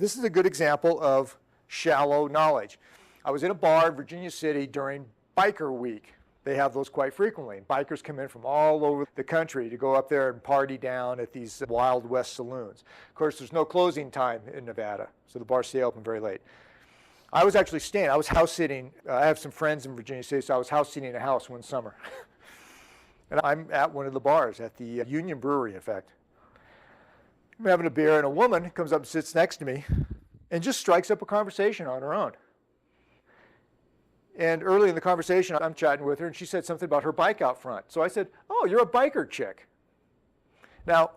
This is a good example of shallow knowledge. I was in a bar in Virginia City during Biker Week. They have those quite frequently. Bikers come in from all over the country to go up there and party down at these Wild West saloons. Of course, there's no closing time in Nevada, so the bars stay open very late. I was actually staying. I was house sitting. I have some friends in Virginia City, so I was house sitting in a house one summer. And I'm at one of the bars, at the Union Brewery, in fact. I'm having a beer, and a woman comes up and sits next to me and just strikes up a conversation on her own. And early in the conversation, I'm chatting with her, and she said something about her bike out front. So I said, "Oh, you're a biker chick." Now,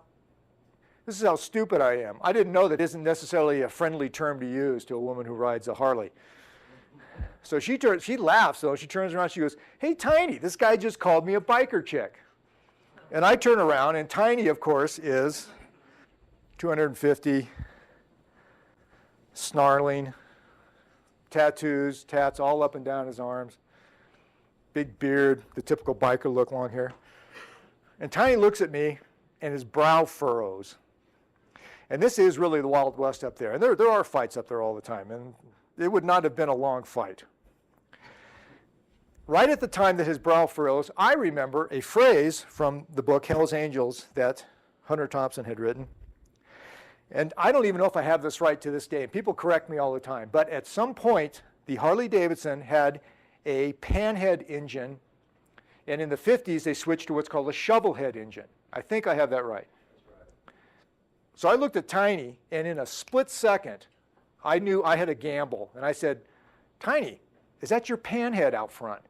this is how stupid I am. I didn't know that isn't necessarily a friendly term to use to a woman who rides a Harley. So she laughs, though. She turns around, she goes, "Hey, Tiny, this guy just called me a biker chick." And I turn around, and Tiny, of course, is 250, snarling, tattoos, tats all up and down his arms, big beard, the typical biker look, long hair. And Tiny looks at me, and his brow furrows. And this is really the Wild West up there. And there are fights up there all the time, and it would not have been a long fight. Right at the time that his brow furrows, I remember a phrase from the book Hell's Angels that Hunter Thompson had written. And I don't even know if I have this right to this day. People correct me all the time. But at some point, the Harley-Davidson had a Panhead engine. And in the 50s, they switched to what's called a shovel head engine. I think I have that right. So I looked at Tiny, and in a split second, I knew I had a gamble. And I said, "Tiny, is that your Panhead out front?"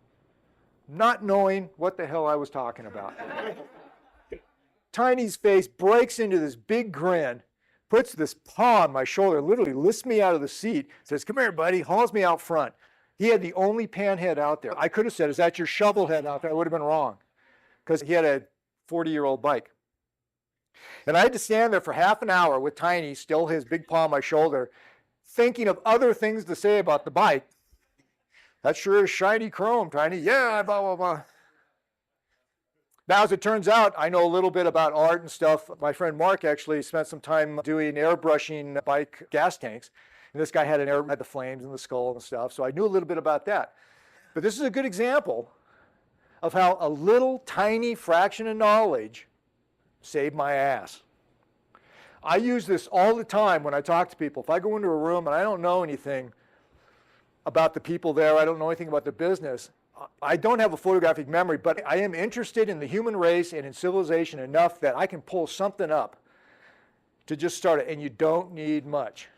Not knowing what the hell I was talking about. Tiny's face breaks into this big grin, puts this paw on my shoulder, literally lifts me out of the seat, says, "Come here, buddy," hauls me out front. He had the only Panhead out there. I could have said, "Is that your shovel head out there?" I would have been wrong, because he had a 40-year-old bike. And I had to stand there for half an hour with Tiny, still his big paw on my shoulder, thinking of other things to say about the bike. "That sure is shiny chrome, Tiny." "Yeah, blah, blah, blah." Now, as it turns out, I know a little bit about art and stuff. My friend Mark actually spent some time doing airbrushing bike gas tanks. And this guy had had the flames and the skull and stuff, so I knew a little bit about that. But this is a good example of how a little tiny fraction of knowledge saved my ass. I use this all the time when I talk to people. If I go into a room and I don't know anything about the people there, I don't know anything about the business, I don't have a photographic memory, but I am interested in the human race and in civilization enough that I can pull something up to just start it, and you don't need much.